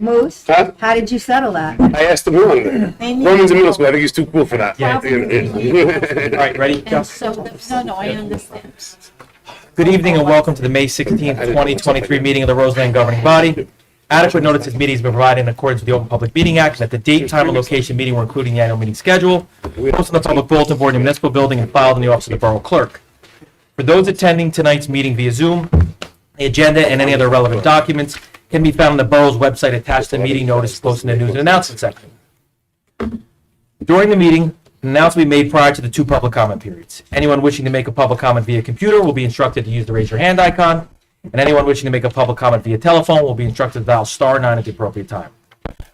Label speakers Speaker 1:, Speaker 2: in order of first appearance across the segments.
Speaker 1: Moose,
Speaker 2: Huh?
Speaker 1: how did you settle that?
Speaker 2: I asked him wrong. Roman's in middle school. I think he's too cool for that.
Speaker 3: Yeah. All right, ready? Go.
Speaker 4: And so, no, I understand.
Speaker 3: Good evening and welcome to the May 16th, 2023 meeting of the Roseland Governing Body. Adequate notice this meeting has been provided in accordance with the Open Public Meeting Act, and at the date, time, and location meeting, we're including the annual meeting schedule, posted on the public bulletin board in the municipal building and filed in the office of the Borough Clerk. For those attending tonight's meeting via Zoom, the agenda and any other relevant documents can be found on the Borough's website attached to the meeting notice posted in the news and announcement section. During the meeting, an announcement will be made prior to the two public comment periods. Anyone wishing to make a public comment via computer will be instructed to use the raise your hand icon, and anyone wishing to make a public comment via telephone will be instructed to dial *9 at the appropriate time.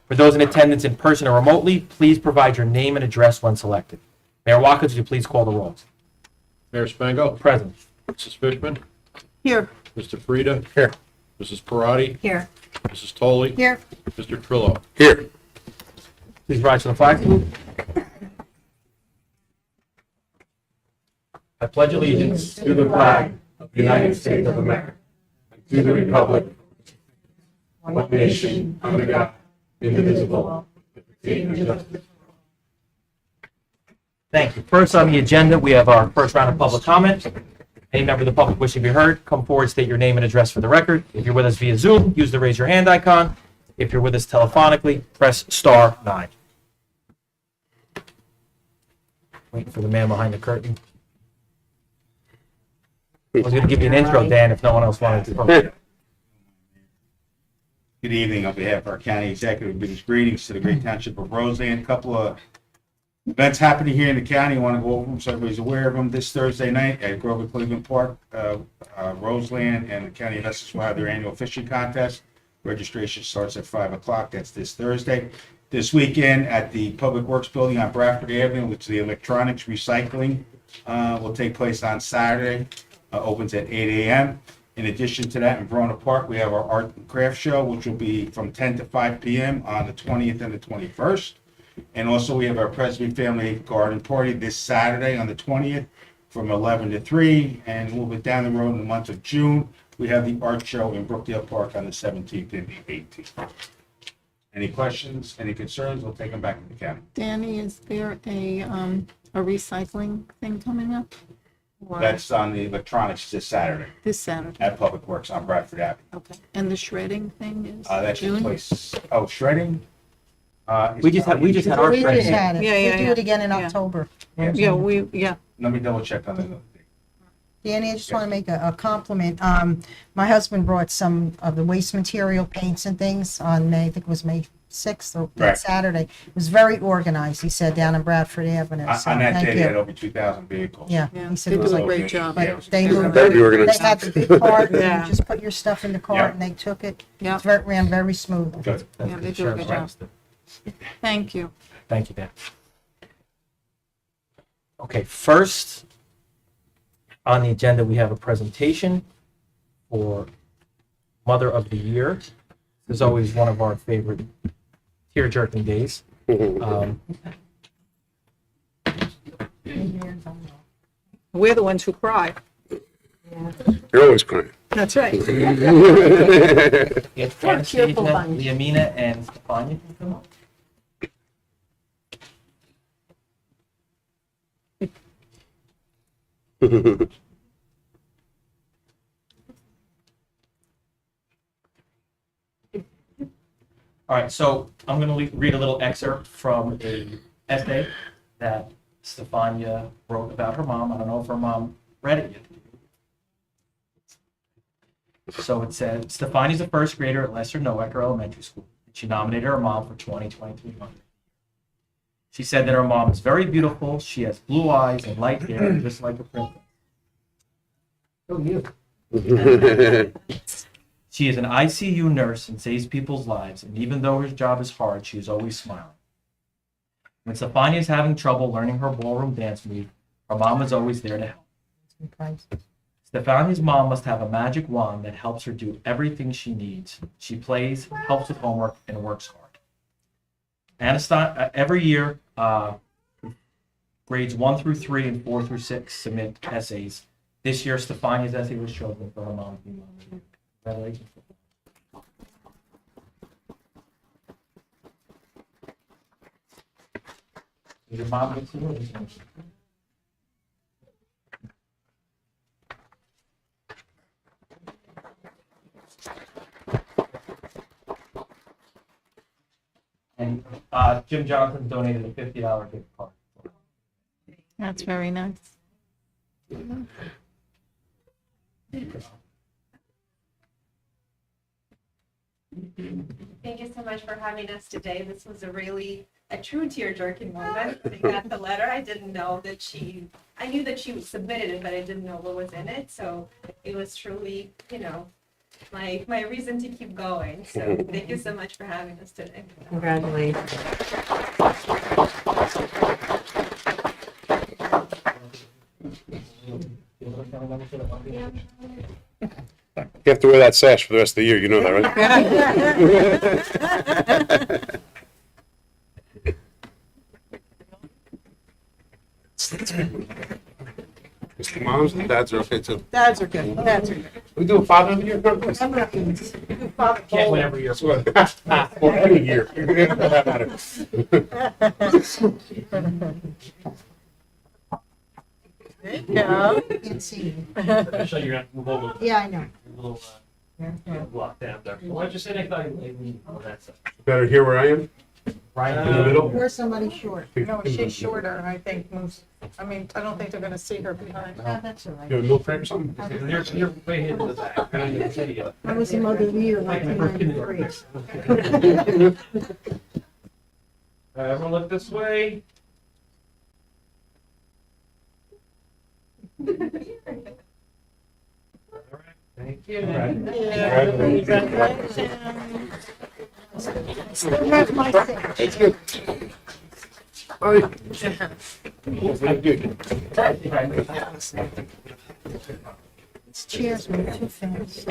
Speaker 3: For those in attendance in person or remotely, please provide your name and address when selected. Mayor Watkins, would you please call the roll?
Speaker 5: Mayor Spango.
Speaker 3: Present.
Speaker 5: Mrs. Fishman.
Speaker 4: Here.
Speaker 5: Mr. Frieda.
Speaker 3: Here.
Speaker 5: Mrs. Parati.
Speaker 1: Here.
Speaker 5: Mrs. Tolley.
Speaker 1: Here.
Speaker 5: Mr. Trillo.
Speaker 2: Here.
Speaker 3: Please rise to the flag. I pledge allegiance to the flag of the United States of America, and to the republic, one nation, under God, indivisible, with liberty and justice. Thank you. First on the agenda, we have our first round of public comment. Any member of the public wishing to be heard, come forward, state your name and address for the record. If you're with us via Zoom, use the raise your hand icon. If you're with us telephonically, press *9. Waiting for the man behind the curtain. I was going to give you an intro, Dan, if no one else wanted to.
Speaker 6: Good evening. On behalf of our county executive, biggest greetings to the great township of Roseland. A couple of events happening here in the county. I want to go over them so everybody's aware of them. This Thursday night at Grover Cleveland Park, Roseland and the County of Essex will have their annual fishing contest. Registration starts at 5 o'clock. That's this Thursday. This weekend at the Public Works Building on Bradford Avenue, which the electronics recycling will take place on Saturday. Opens at 8 a.m. In addition to that, in Verona Park, we have our art and craft show, which will be from 10 to 5 p.m. on the 20th and the 21st. And also, we have our Presby Family Garden Party this Saturday on the 20th from 11 to 3. And a little bit down the road in the month of June, we have the art show in Brookdale Park on the 17th and the 18th. Any questions, any concerns? We'll take them back to the county.
Speaker 4: Danny, is there a recycling thing coming up? Or
Speaker 6: That's on the electronics this Saturday
Speaker 4: this Saturday?
Speaker 6: at Public Works on Bradford Avenue.
Speaker 4: Okay. And the shredding thing is
Speaker 6: That should
Speaker 4: June?
Speaker 6: place. Oh, shredding.
Speaker 3: We just had our
Speaker 1: We just
Speaker 3: training.
Speaker 1: had it.
Speaker 4: Yeah, yeah,
Speaker 1: We'll do
Speaker 4: yeah.
Speaker 1: it again in
Speaker 4: Yeah.
Speaker 1: October.
Speaker 4: Yeah, yeah.
Speaker 6: Let me double check on that.
Speaker 1: Danny, I just want to make a compliment. My husband brought some of the waste material, paints and things on May, I think it was May 6th or that
Speaker 6: Right.
Speaker 1: Saturday. It was very organized, he said, down in Bradford Avenue. So
Speaker 6: On that
Speaker 1: thank
Speaker 6: day, they had
Speaker 1: you.
Speaker 6: over 2,000 vehicles.
Speaker 1: Yeah,
Speaker 4: Yeah,
Speaker 1: he said
Speaker 4: they
Speaker 1: it was
Speaker 4: do a
Speaker 1: like,
Speaker 4: great job.
Speaker 6: Yeah, it
Speaker 1: but
Speaker 6: was
Speaker 1: they
Speaker 6: good.
Speaker 1: moved,
Speaker 2: Very
Speaker 1: they
Speaker 2: organized.
Speaker 1: had the big cart, and
Speaker 4: Yeah.
Speaker 1: you just put your stuff in the cart
Speaker 6: Yeah.
Speaker 1: and they took it.
Speaker 4: Yeah.
Speaker 1: It ran very smoothly.
Speaker 6: Good.
Speaker 3: That's
Speaker 4: Yeah,
Speaker 3: good.
Speaker 4: they do a
Speaker 3: Sheriff's
Speaker 4: good job.
Speaker 3: Office.
Speaker 4: Thank you.
Speaker 3: Thank you, Dan. Okay, first on the agenda, we have a presentation for Mother of the Year. This is always one of our favorite tear-jerking days.
Speaker 4: We're the ones who cry.
Speaker 2: You're always crying.
Speaker 4: That's right.
Speaker 3: If Anastasia, Liamina, and Stefania can come up. All right, so I'm going to read a little excerpt from an essay that Stefania wrote about her mom. I don't know if her mom read it yet. So it said, Stefania's a first grader at Lester Noecker Elementary School. She nominated her mom for 2023 Mother. She said that her mom is very beautiful. She has blue eyes and light hair, just like a princess. Oh, you. She is an ICU nurse and saves people's lives, and even though her job is hard, she is always smiling. When Stefania is having trouble learning her ballroom dance move, her mom is always there to help. Stefania's mom must have a magic wand that helps her do everything she needs. She plays, helps with homework, and works hard. Every year, grades 1 through 3 and 4 through 6 submit essays. This year, Stefania's essay was chosen for her mom to be mom of the year. Congratulations. Your mom gets you. And Jim Johnson donated a $50 gift card.
Speaker 4: That's very nice.
Speaker 7: Thank you so much for having us today. This was a true tear-jerking moment. I got the letter. I didn't know that I knew that she submitted it, but I didn't know what was in it. So it was truly, my reason to keep going. So thank you so much for having us today.
Speaker 1: Congratulations.
Speaker 2: You have to wear that sash for the rest of the year, you know that, right? Mr. Moms and dads are okay too.
Speaker 1: Dads are good. Dads are good.
Speaker 2: We do a father of the year.
Speaker 3: Can't win every year.
Speaker 2: Well, any year. For that matter.
Speaker 1: There you go. Can't see you.
Speaker 3: Show you have to move over.
Speaker 1: Yeah, I know.
Speaker 3: A little block down there. Why don't you sit next to me?
Speaker 2: Better here where I am,
Speaker 3: Right
Speaker 2: in the middle.
Speaker 1: Or somebody short.
Speaker 8: No, she's shorter, I think, most, I don't think they're gonna see her behind.
Speaker 1: Yeah, that's all
Speaker 2: You
Speaker 1: right.
Speaker 2: have a milk frame or something?
Speaker 3: You're way here to the back. I don't even see you.
Speaker 1: I was a mother of the year in 1993.
Speaker 3: All right, everyone look this way. All right, thank you.
Speaker 1: Here's my thing.
Speaker 2: It's good. Bye. Very good.
Speaker 1: This chair's moving too fast.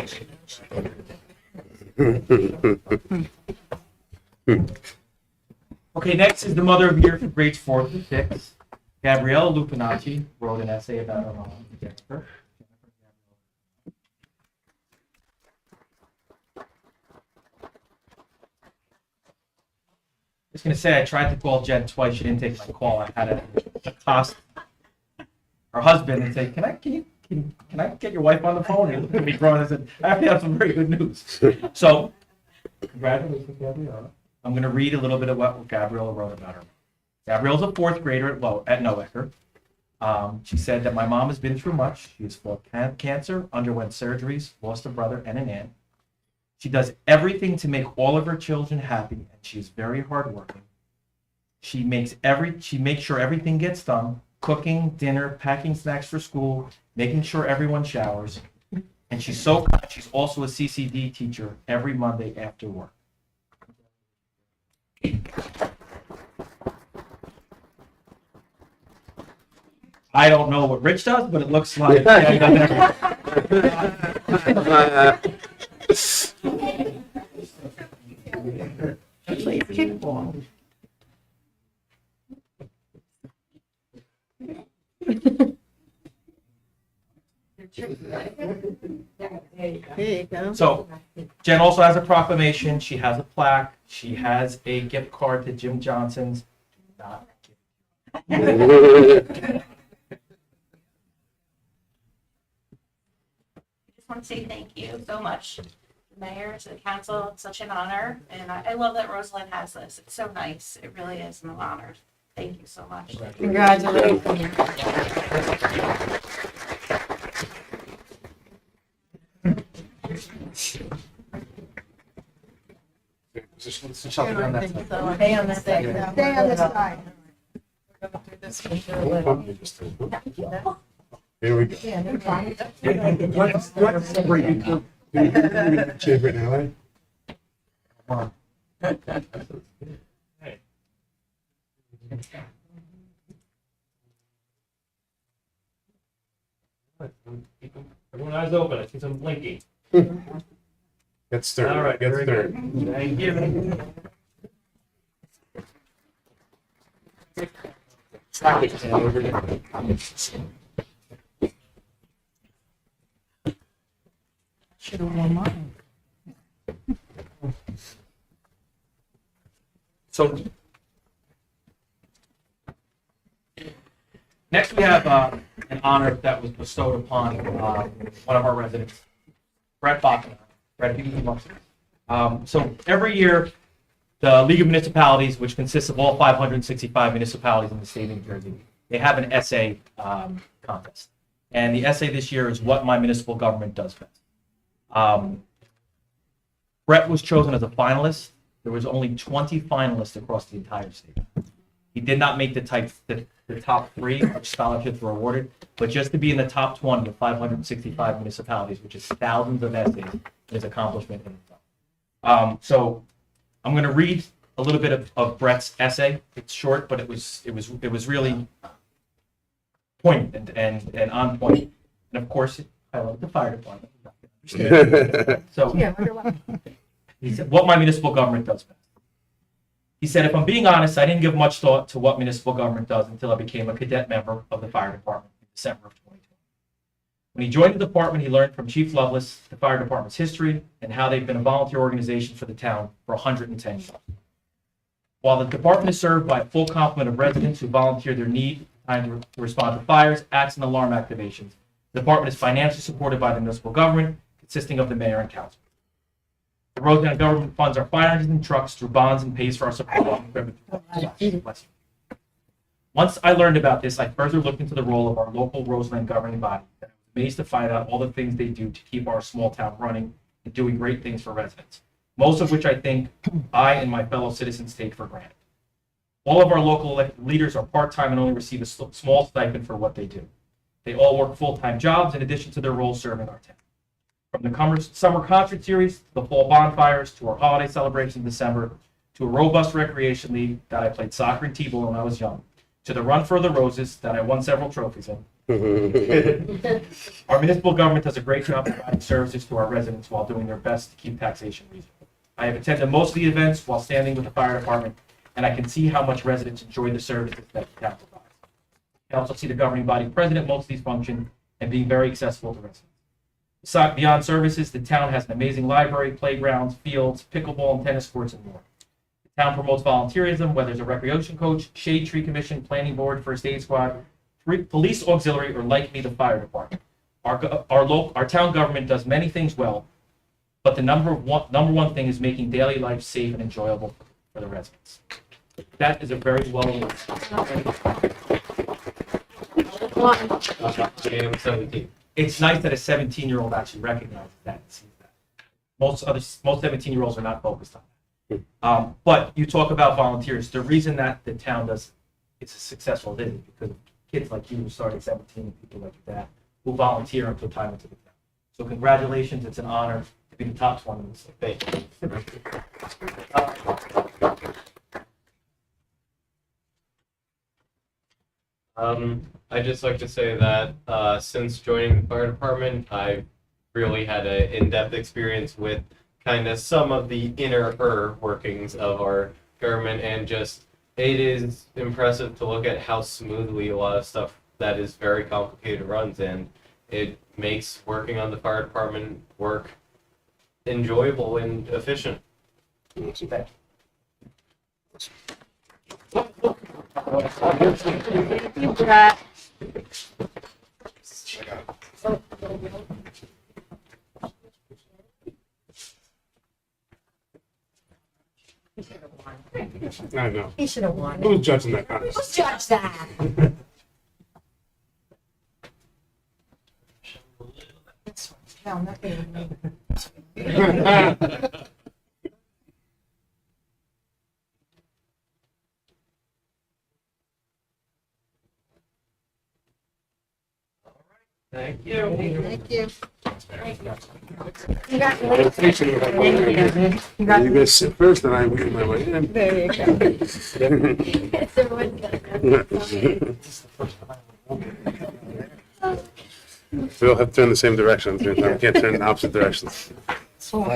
Speaker 3: Okay, next is the mother of the year for grades 4 through 6. Gabrielle Lupinacci wrote an essay about her mom, Jennifer. Just gonna say, I tried to call Jen twice. She didn't take my call. I had to accost her husband and say, "Can I get your wife on the phone?" And he looked at me growing and said, "I actually have some very good news." So, congratulations, Gabrielle. I'm gonna read a little bit of what Gabrielle wrote about her. Gabrielle's a 4th grader at Noecker. She said that my mom has been through much. She has fought cancer, underwent surgeries, lost a brother and an aunt. She does everything to make all of her children happy, and she's very hardworking. She makes sure everything gets done: cooking, dinner, packing snacks for school, making sure everyone showers. And she's so kind. She's also a CCD teacher every Monday after work. I don't know what Rich does, but it looks like.
Speaker 1: Play kickball.
Speaker 4: There you go.
Speaker 3: So Jen also has a proclamation. She has a plaque. She has a gift card to Jim Johnson's.
Speaker 7: Just want to say thank you so much, to the mayor, to the council. It's such an honor, and I love that Rosalind has this. It's so nice. It really is, and I'm honored. Thank you so much.
Speaker 1: Congratulations.
Speaker 3: Stay on that side.
Speaker 1: Stay on this side. Stay on this side.
Speaker 2: Here we go.
Speaker 1: Yeah, they're fine.
Speaker 2: Let's separate you two. Shave right now, eh?
Speaker 3: Everyone eyes open. I see some blinking.
Speaker 2: Get stern.
Speaker 3: All right,
Speaker 2: Get
Speaker 3: very
Speaker 2: stern.
Speaker 3: good. Thank you.
Speaker 1: Should have worn mine.
Speaker 3: So we have an honor that was bestowed upon one of our residents, Brett Bachman. Brett, if you can come up. So every year, the League of Municipalities, which consists of all 565 municipalities in the state of New Jersey, they have an essay contest. And the essay this year is What My Municipal Government Does Best. Brett was chosen as a finalist. There was only 20 finalists across the entire state. He did not make the top 3, which scholarships were awarded, but just to be in the top 20 of 565 municipalities, which is thousands of essays, is an accomplishment in itself. So I'm going to read a little bit of Brett's essay. It's short, but it was really poignant and on point. And of course, I love the fire department. So he said, what my municipal government does best. He said, if I'm being honest, I didn't give much thought to what municipal government does until I became a cadet member of the fire department in December of 2020. When he joined the department, he learned from Chief Lovelace the fire department's history and how they've been a volunteer organization for the town for 110 years. While the department is served by a full complement of residents who volunteer their need time to respond to fires, acts, and alarm activations, the department is financially supported by the municipal government, consisting of the mayor and council. The Roseland government funds our fire engines and trucks through bonds and pays for our support equipment. Once I learned about this, I further looked into the role of our local Roseland governing body. I was amazed to find out all the things they do to keep our small town running and doing great things for residents, most of which I think I and my fellow citizens take for granted. All of our local elected leaders are part-time and only receive a small stipend for what they do. They all work full-time jobs in addition to their roles serving our town. From the summer concert series, to the fall bonfires, to our holiday celebrations in December, to a robust recreation league that I played soccer and t-ball when I was young, to the Run for the Roses that I won several trophies in. Our municipal government does a great job providing services to our residents while doing their best to keep taxation reasonable. I have attended most of the events while standing with the fire department, and I can see how much residents enjoy the services that the town provides. I also see the governing body president most of these functions and being very accessible to residents. Beyond services, the town has an amazing library, playgrounds, fields, pickleball and tennis courts, and more. The town promotes volunteerism, whether it's a recreation coach, shade tree commission, planning board, first aid squad, police auxiliary, or like me, the fire department. Our town government does many things well, but the number one thing is making daily life safe and enjoyable for the residents. That is a very well. It's nice that a 17-year-old actually recognizes that and sees that. Most 17-year-olds are not focused on that. But you talk about volunteers. The reason that the town it's as successful as it is because of kids like you who started at 17 and people like your dad who volunteer and put time into the town. So congratulations. It's an honor to be the top 20 in this state.
Speaker 9: I'd just like to say that since joining the fire department, I've really had an in-depth experience with kind of some of the inner workings of our government, and just it is impressive to look at how smoothly a lot of stuff that is very complicated runs, and it makes working on the fire department work enjoyable and efficient.
Speaker 4: Thank you, Brett.
Speaker 2: I know.
Speaker 1: He should have won.
Speaker 2: Who's judging that contest?
Speaker 1: Who's judged that? No, nothing.
Speaker 3: Thank you.
Speaker 1: Thank you.
Speaker 2: You guys sit first, and I work my way in.
Speaker 8: There you go.
Speaker 2: We all have to turn the same direction at the same time. We can't turn in opposite directions.
Speaker 3: All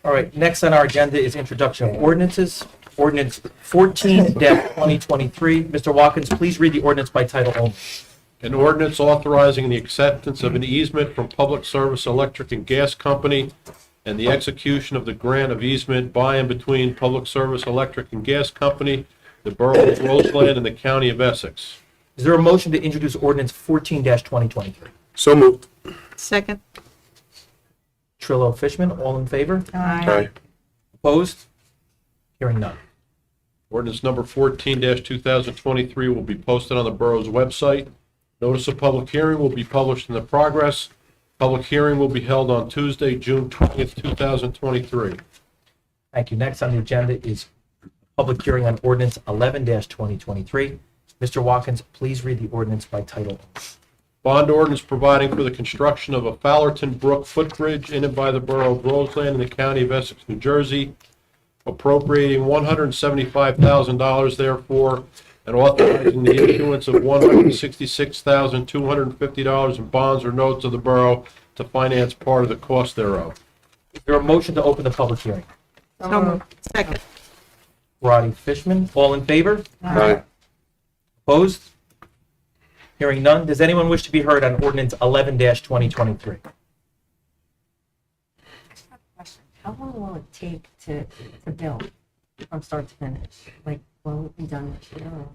Speaker 3: right, next on our agenda is introduction of ordinances. Ordinance 14-2023. Mr. Watkins, please read the ordinance by title only.
Speaker 5: An ordinance authorizing the acceptance of an easement from Public Service Electric and Gas Company and the execution of the grant of easement by and between Public Service Electric and Gas Company, the Borough of Roseland, and the County of Essex.
Speaker 3: Is there a motion to introduce ordinance 14-2023?
Speaker 2: So moved.
Speaker 8: Second.
Speaker 3: Trillo, Fishman, all in favor?
Speaker 2: Aye.
Speaker 3: Opposed? Hearing none.
Speaker 5: Ordinance number 14-2023 will be posted on the borough's website. Notice of public hearing will be published in the Progress. Public hearing will be held on Tuesday, June 20th, 2023.
Speaker 3: Thank you. Next on the agenda is public hearing on ordinance 11-2023. Mr. Watkins, please read the ordinance by title.
Speaker 5: Bond ordinance providing for the construction of a Fallerton Brook footbridge in and by the Borough of Roseland in the County of Essex, New Jersey, appropriating $175,000 therefore, and authorizing the issuance of $166,250 in bonds or notes of the borough to finance part of the cost thereof.
Speaker 3: Is there a motion to open the public hearing?
Speaker 8: So moved. Second.
Speaker 3: Roddy, Fishman, all in favor?
Speaker 2: Aye.
Speaker 3: Opposed? Hearing none. Does anyone wish to be heard on ordinance 11-2023?
Speaker 10: Question. How long will it take to build from start to finish? Like, will it be done this year? Or?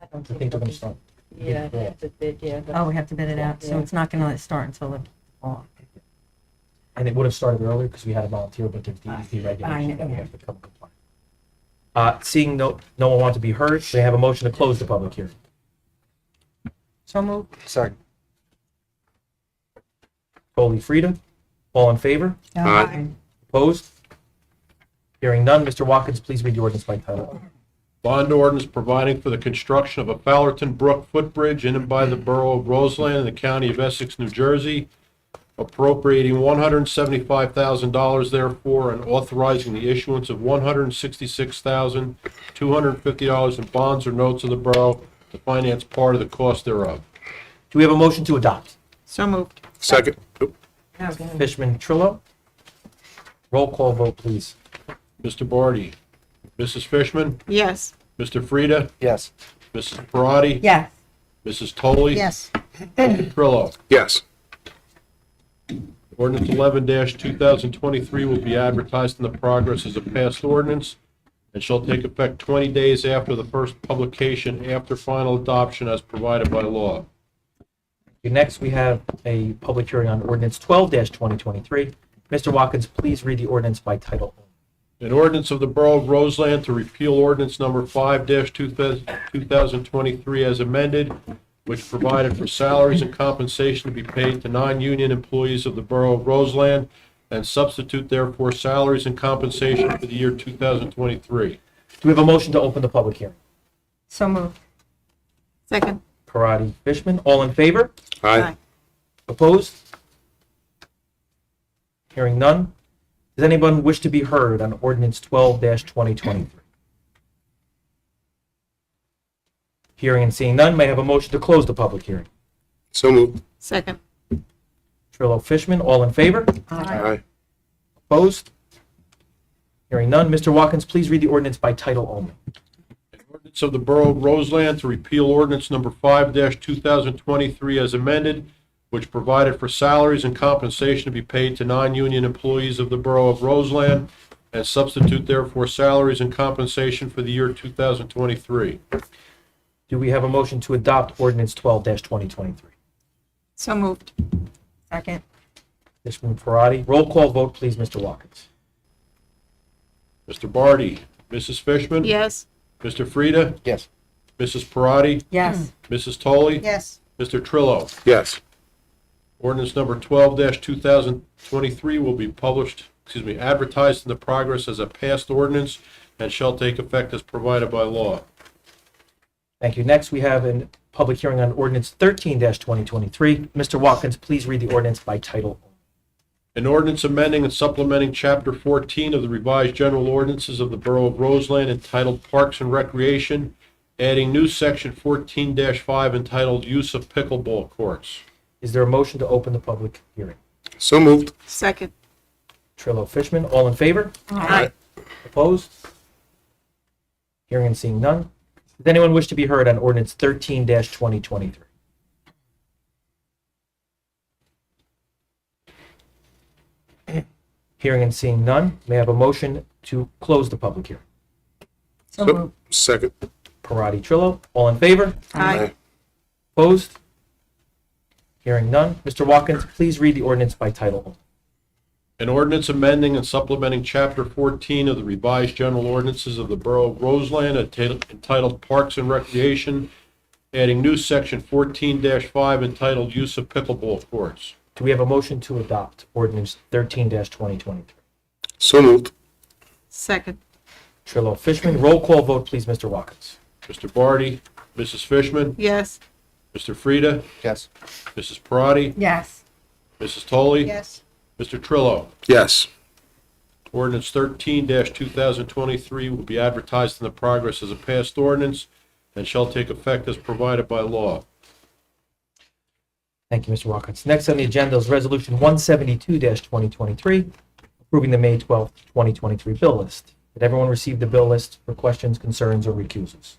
Speaker 10: I don't
Speaker 3: I think we're going to start.
Speaker 10: Yeah, they have to bid, yeah. Oh, we have to bid it out, so it's not gonna start until the fall.
Speaker 3: And it would have started earlier because we had a volunteer, but there's DEP regulation that we have to come comply. Seeing no one want to be heard, they have a motion to close the public hearing.
Speaker 1: So moved.
Speaker 2: Second.
Speaker 3: Foley, Frida, all in favor?
Speaker 2: Aye.
Speaker 3: Opposed? Hearing none. Mr. Watkins, please read the ordinance by title.
Speaker 5: Bond ordinance providing for the construction of a Fallerton Brook footbridge in and by the Borough of Roseland in the County of Essex, New Jersey, appropriating $175,000 therefore, and authorizing the issuance of $166,250 in bonds or notes of the borough to finance part of the cost thereof.
Speaker 3: Do we have a motion to adopt?
Speaker 8: So moved.
Speaker 2: Second. Oop.
Speaker 3: Fishman, Trillo? Roll call vote, please.
Speaker 5: Mr. Barty, Mrs. Fishman,
Speaker 8: Yes.
Speaker 5: Mr. Frida,
Speaker 2: Yes.
Speaker 5: Mrs. Parati,
Speaker 10: Yes.
Speaker 5: Mrs. Toley,
Speaker 1: Yes.
Speaker 5: Mr. Trillo.
Speaker 2: Yes.
Speaker 5: Ordinance 11-2023 will be advertised in the Progress as a passed ordinance and shall take effect 20 days after the first publication after final adoption as provided by law.
Speaker 3: Next, we have a public hearing on ordinance 12-2023. Mr. Watkins, please read the ordinance by title.
Speaker 5: An ordinance of the Borough of Roseland to repeal ordinance number 5-2023 as amended, which provided for salaries and compensation to be paid to non-union employees of the Borough of Roseland, and substitute therefore salaries and compensation for the year 2023.
Speaker 3: Do we have a motion to open the public hearing?
Speaker 10: So moved.
Speaker 8: Second.
Speaker 3: Parati, Fishman, all in favor?
Speaker 2: Aye.
Speaker 3: Opposed? Hearing none. Does anyone wish to be heard on ordinance 12-2023? Hearing and seeing none, may I have a motion to close the public hearing?
Speaker 2: So moved.
Speaker 8: Second.
Speaker 3: Trillo, Fishman, all in favor?
Speaker 2: Aye.
Speaker 3: Opposed? Hearing none. Mr. Watkins, please read the ordinance by title only.
Speaker 5: Ordinance of the Borough of Roseland to repeal ordinance number 5-2023 as amended, which provided for salaries and compensation to be paid to non-union employees of the Borough of Roseland, and substitute therefore salaries and compensation for the year 2023.
Speaker 3: Do we have a motion to adopt ordinance 12-2023?
Speaker 8: So moved.
Speaker 10: Second.
Speaker 3: Fishman, Parati. Roll call vote, please, Mr. Watkins.
Speaker 5: Mr. Barty, Mrs. Fishman?
Speaker 8: Yes.
Speaker 5: Mr. Frida?
Speaker 2: Yes.
Speaker 5: Mrs. Parati?
Speaker 10: Yes.
Speaker 5: Mrs. Toley?
Speaker 1: Yes.
Speaker 5: Mr. Trillo?
Speaker 2: Yes.
Speaker 5: Ordinance number 12-2023 will be advertised in the Progress as a passed ordinance and shall take effect as provided by law.
Speaker 3: Thank you. Next, we have a public hearing on ordinance 13-2023. Mr. Watkins, please read the ordinance by title.
Speaker 5: An ordinance amending and supplementing Chapter 14 of the revised general ordinances of the Borough of Roseland entitled Parks and Recreation, adding new section 14-5 entitled Use of Pickleball Courts.
Speaker 3: Is there a motion to open the public hearing?
Speaker 2: So moved.
Speaker 8: Second.
Speaker 3: Trillo, Fishman, all in favor?
Speaker 8: Aye.
Speaker 3: Opposed? Hearing and seeing none. Does anyone wish to be heard on ordinance 13-2023? Hearing and seeing none, may I have a motion to close the public hearing?
Speaker 10: So moved.
Speaker 2: Second.
Speaker 3: Parati, Trillo, all in favor?
Speaker 8: Aye.
Speaker 3: Opposed? Hearing none. Mr. Watkins, please read the ordinance by title only.
Speaker 5: An ordinance amending and supplementing Chapter 14 of the revised general ordinances of the Borough of Roseland entitled Parks and Recreation, adding new Section 14-5 entitled Use of Pickleball Courts.
Speaker 3: Do we have a motion to adopt ordinance 13-2023?
Speaker 2: So moved.
Speaker 8: Second.
Speaker 3: Trillo, Fishman, roll call vote, please, Mr. Watkins.
Speaker 5: Mr. Barty, Mrs. Fishman,
Speaker 8: Yes.
Speaker 5: Mr. Frieda,
Speaker 2: Yes.
Speaker 5: Mrs. Parati,
Speaker 10: Yes.
Speaker 5: Mrs. Toley,
Speaker 1: Yes.
Speaker 5: Mr. Trillo.
Speaker 2: Yes.
Speaker 5: Ordinance 13-2023 will be advertised in the progress as a passed ordinance and shall take effect as provided by law.
Speaker 3: Thank you, Mr. Watkins. Next on the agenda is Resolution 172-2023, approving the May 12th, 2023 bill list. Did everyone receive the bill list for questions, concerns, or recusals?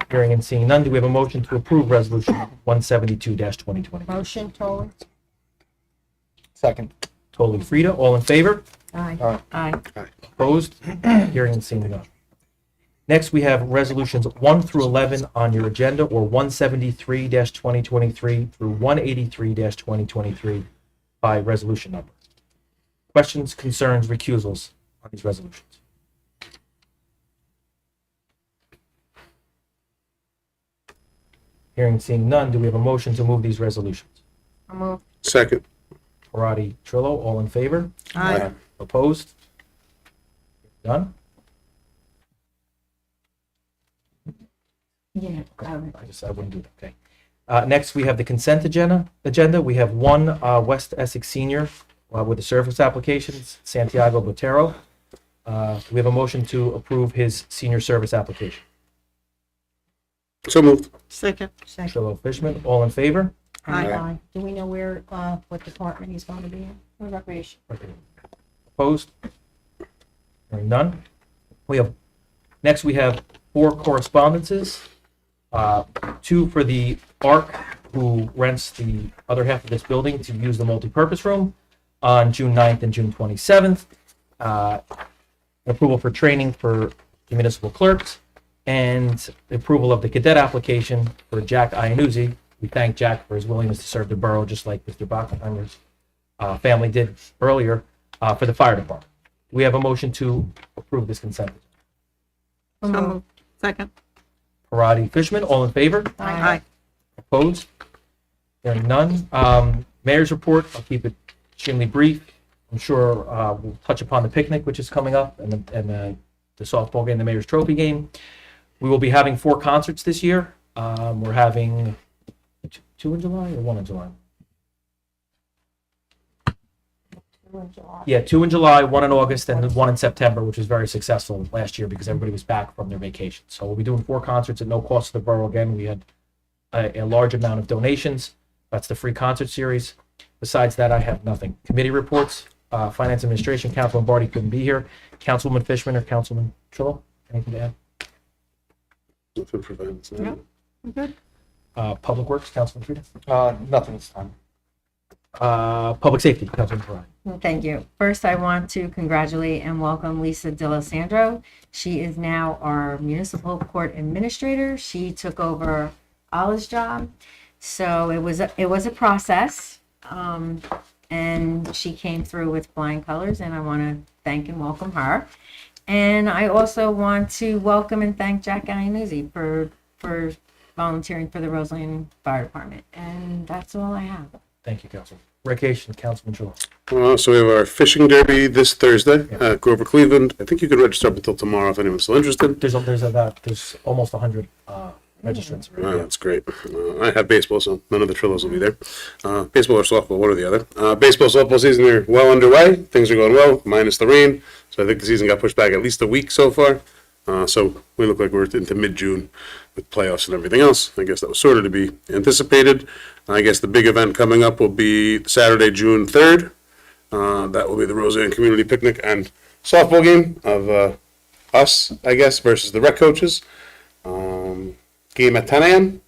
Speaker 3: Hearing and seeing none, do we have a motion to approve Resolution 172-2023?
Speaker 1: Motion, Toley?
Speaker 2: Second.
Speaker 3: Totally Frida, all in favor?
Speaker 10: Aye. Aye.
Speaker 3: Opposed? Hearing and seeing none. Next, we have resolutions 1 through 11 on your agenda, or 173-2023 through 183-2023 by resolution number. Questions, concerns, recusals on these resolutions? Hearing and seeing none, do we have a motion to move these resolutions?
Speaker 10: So moved.
Speaker 2: Second.
Speaker 3: Parati, Trillo, all in favor?
Speaker 8: Aye.
Speaker 3: Opposed? None?
Speaker 10: Yeah.
Speaker 3: I wouldn't do that, okay. Next, we have the consent agenda. We have one West Essex senior with the service applications, Santiago Botero. We have a motion to approve his senior service application.
Speaker 2: So moved.
Speaker 8: Second.
Speaker 1: Second.
Speaker 3: Trillo, Fishman, all in favor?
Speaker 8: Aye.
Speaker 1: Do we know where, what department he's going to be in?
Speaker 10: Recreation.
Speaker 3: Opposed? Hearing none. Next, we have 4 correspondences. 2 for the ARC, who rents the other half of this building to use the multipurpose room on June 9th and June 27th. Approval for training for the municipal clerks, and the approval of the cadet application for Jack Iannuzzi. We thank Jack for his willingness to serve the borough, just like Mr. Bockenheimer's family did earlier, for the fire department. We have a motion to approve this consent.
Speaker 8: So moved. Second.
Speaker 3: Parati, Fishman, all in favor?
Speaker 8: Aye.
Speaker 3: Opposed? Hearing none. Mayor's report, I'll keep it extremely brief. I'm sure we'll touch upon the picnic, which is coming up, and the softball game, the Mayor's Trophy game. We will be having 4 concerts this year. We're having 2 in July or 1 in July? Yeah, 2 in July, 1 in August, and 1 in September, which was very successful last year because everybody was back from their vacation. So we'll be doing 4 concerts at no cost to the borough. Again, we had a large amount of donations. That's the free concert series. Besides that, I have nothing. Committee reports, Finance Administration, Councilman Barty couldn't be here. Councilwoman Fishman or Councilman Trillo, anything to add?
Speaker 2: Nothing for finance.
Speaker 8: No. I'm good.
Speaker 3: Public Works, Councilman Frida?
Speaker 2: Nothing this time.
Speaker 3: Public Safety, Councilman Ferrari.
Speaker 10: Thank you. First, I want to congratulate and welcome Lisa D'Alessandro. She is now our municipal court administrator. She took over Olive's job. So it was a process, and she came through with flying colors, and I want to thank and welcome her. And I also want to welcome and thank Jack Iannuzzi for volunteering for the Roseland Fire Department. And that's all I have.
Speaker 3: Thank you, Councilman. Recreation, Councilman Trillo.
Speaker 2: So we have our fishing derby this Thursday at Grover Cleveland. I think you can register up until tomorrow if anyone's still interested.
Speaker 3: There's almost 100 registrants.
Speaker 2: That's great. I have baseball, so none of the Trillos will be there. Baseball or softball, one or the other. Baseball, softball season are well underway. Things are going well, minus the rain. So I think the season got pushed back at least a week so far. So we look like we're into mid-June with playoffs and everything else. I guess that was sort of to be anticipated. I guess the big event coming up will be Saturday, June 3rd. That will be the Roseanne Community Picnic and softball game of us, I guess, versus the rec coaches. Game at 10 a.m.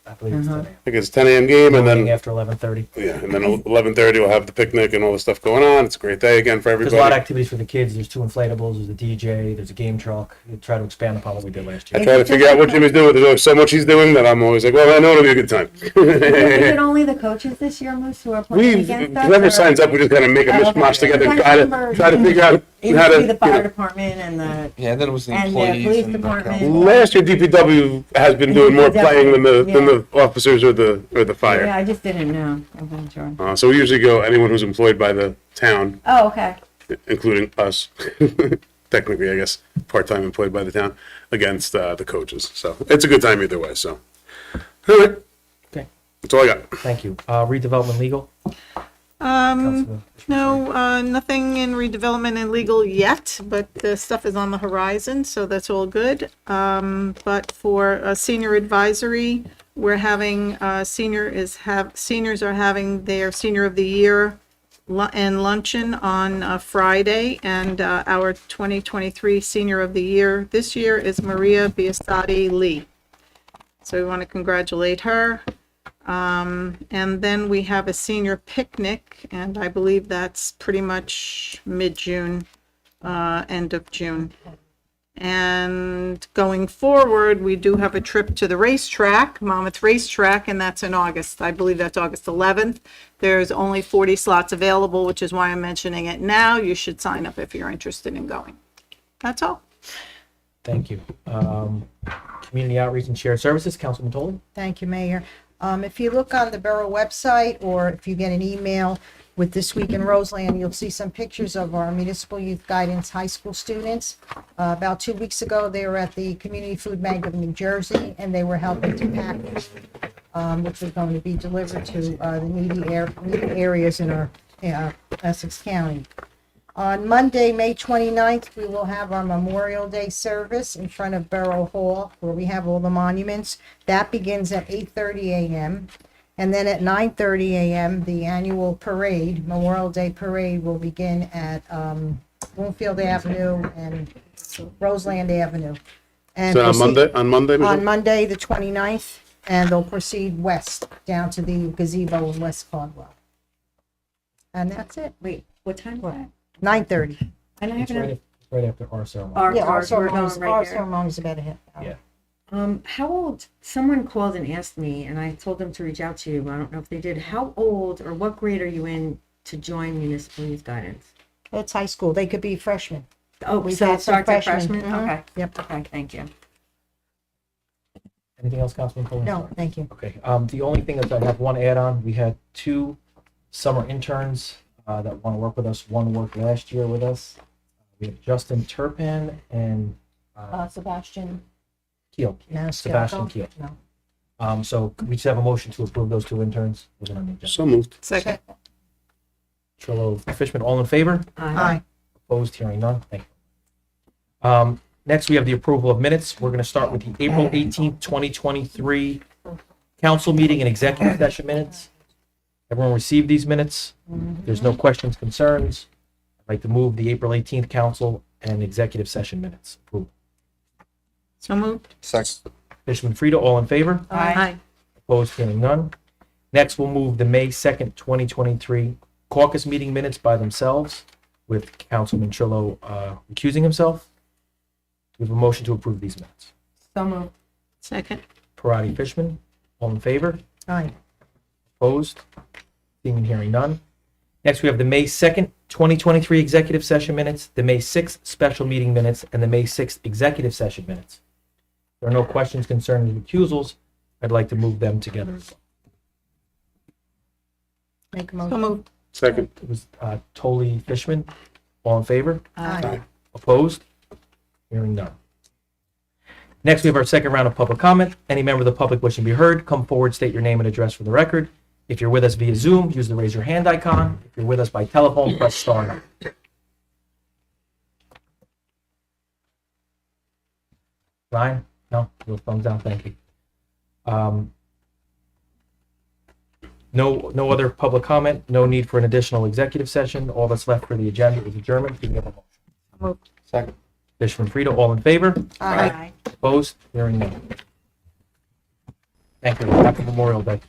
Speaker 3: I believe it's 10 a.m.
Speaker 2: I think it's 10 a.m. game, and
Speaker 3: Meeting
Speaker 2: then
Speaker 3: after 11:30.
Speaker 2: yeah, and then 11:30 we'll have the picnic and all the stuff going on. It's a great day again for
Speaker 3: There's
Speaker 2: everybody.
Speaker 3: a lot of activities for the kids. There's 2 inflatables, there's a DJ, there's a game truck. We try to expand upon what we did last
Speaker 2: I
Speaker 3: year.
Speaker 2: try to figure out what Jimmy's doing. There's always so much he's doing that I'm always like, well, I know it'll be a good time.
Speaker 10: Is it only the coaches this year, Moose, who are playing
Speaker 2: We've
Speaker 10: against us?
Speaker 2: whoever
Speaker 10: or-
Speaker 2: signs up, we just kind of make a
Speaker 10: Oh, okay.
Speaker 2: mishmash together, and
Speaker 10: I
Speaker 2: try
Speaker 10: remember
Speaker 2: to figure out
Speaker 10: It
Speaker 2: how
Speaker 10: used
Speaker 2: to.
Speaker 10: to be the
Speaker 2: you
Speaker 10: fire
Speaker 2: know.
Speaker 10: department and the
Speaker 11: Yeah, then it was the
Speaker 10: and the
Speaker 11: employees
Speaker 10: police
Speaker 11: and the
Speaker 10: department.
Speaker 11: council.
Speaker 2: Last year, DPW has been doing more playing than the officers or the fire.
Speaker 10: Yeah, I just didn't know. I wasn't sure.
Speaker 2: So we usually go anyone who's employed by the town,
Speaker 10: Oh, okay.
Speaker 2: including us, technically, I guess, part-time employed by the town, against the coaches. So it's a good time either way. So, all right.
Speaker 3: Okay.
Speaker 2: That's all I got.
Speaker 3: Thank you. Redevelopment legal. Councilman
Speaker 8: No, nothing in redevelopment and legal yet, but the stuff is on the horizon, so that's all good. But for senior advisory, we're having, seniors are having their senior of the year and luncheon on Friday, and our 2023 senior of the year this year is Maria Biasotti Lee. So we want to congratulate her. And then we have a senior picnic, and I believe that's pretty much mid-June, end of June. And going forward, we do have a trip to the racetrack, Monmouth Racetrack, and that's in August. I believe that's August 11th. There's only 40 slots available, which is why I'm mentioning it now. You should sign up if you're interested in going. That's all.
Speaker 3: Thank you. Community outreach and shared services, Councilman Tolan.
Speaker 1: Thank you, Mayor. If you look on the Borough website, or if you get an email with This Week in Roseland, you'll see some pictures of our municipal youth guidance high school students. About 2 weeks ago, they were at the Community Food Bank of New Jersey, and they were helping to pack, which was going to be delivered to the needy areas in our Essex County. On Monday, May 29th, we will have our Memorial Day service in front of Borough Hall, where we have all the monuments. That begins at 8:30 a.m. And then at 9:30 a.m., the annual parade, Memorial Day Parade, will begin at Bloomfield Avenue and Roseland Avenue. And
Speaker 2: So on
Speaker 1: proceed-
Speaker 2: Monday, Michelle?
Speaker 1: On Monday, the 29th, and they'll proceed west, down to the gazebo in West Caldwell. And that's it,
Speaker 10: Wait, what time was that?
Speaker 1: 9:30.
Speaker 10: And I
Speaker 3: It's
Speaker 10: haven't.
Speaker 3: right after our ceremony.
Speaker 10: Our
Speaker 1: Yeah, our
Speaker 10: cars, we're going
Speaker 1: ceremony's,
Speaker 10: right
Speaker 1: our
Speaker 10: there.
Speaker 1: ceremony's about a half hour.
Speaker 3: Yeah.
Speaker 10: How old? Someone called and asked me, and I told them to reach out to you. I don't know if they did. How old or what grade are you in to join municipal youth guidance?
Speaker 1: It's high school, they could be freshmen.
Speaker 10: Oh,
Speaker 1: We've
Speaker 10: so
Speaker 1: had
Speaker 10: it
Speaker 1: some
Speaker 10: starts at
Speaker 1: freshmen.
Speaker 10: freshman?
Speaker 1: Mhm.
Speaker 10: Okay.
Speaker 1: Yep.
Speaker 10: Okay, thank you.
Speaker 3: Anything else, Councilman Tolan?
Speaker 1: No, thank you.
Speaker 3: Okay, the only thing is I have one add-on. We had 2 summer interns that want to work with us. One worked last year with us. We have Justin Turpin and
Speaker 1: Sebastian.
Speaker 3: Keel.
Speaker 1: No,
Speaker 3: Sebastian Keel.
Speaker 1: No.
Speaker 3: So we just have a motion to approve those 2 interns. Those are on the agenda.
Speaker 2: So moved.
Speaker 8: Second.
Speaker 3: Trillo, Fishman, all in favor?
Speaker 1: Aye.
Speaker 3: Opposed, hearing none. Thank you. Next, we have the approval of minutes. We're going to start with the April 18th, 2023 council meeting and executive session minutes. Everyone received these minutes. There's no questions, concerns. I'd like to move the April 18th council and executive session minutes. Approved.
Speaker 8: So moved.
Speaker 11: Second.
Speaker 3: Fishman, Frida, all in favor?
Speaker 8: Aye.
Speaker 3: Opposed, hearing none. Next, we'll move the May 2nd, 2023 caucus meeting minutes by themselves with Councilman Trillo recusing himself. Do we have a motion to approve these minutes?
Speaker 10: So moved.
Speaker 8: Second.
Speaker 3: Parati, Fishman, all in favor?
Speaker 1: Aye.
Speaker 3: Opposed? Seeing and hearing none. Next, we have the May 2nd, 2023 executive session minutes, the May 6th special meeting minutes, and the May 6th executive session minutes. If there are no questions concerning recusals, I'd like to move them together.
Speaker 1: Make a
Speaker 8: So
Speaker 1: motion.
Speaker 8: moved.
Speaker 2: Second.
Speaker 3: It was Toley, Fishman, all in favor?
Speaker 1: Aye.
Speaker 3: Opposed? Hearing none. Next, we have our second round of public comment. Any member of the public wishing to be heard, come forward, state your name and address for the record. If you're with us via Zoom, use the raise your hand icon. If you're with us by telephone, press star 9. Ryan? No? No thumbs down, thank you. No other public comment, no need for an additional executive session. All that's left for the agenda is adjournment. Can we have a motion?
Speaker 11: Second.
Speaker 3: Fishman, Frida, all in favor?
Speaker 1: Aye.
Speaker 3: Opposed? Hearing none. Thank you. Happy Memorial Day.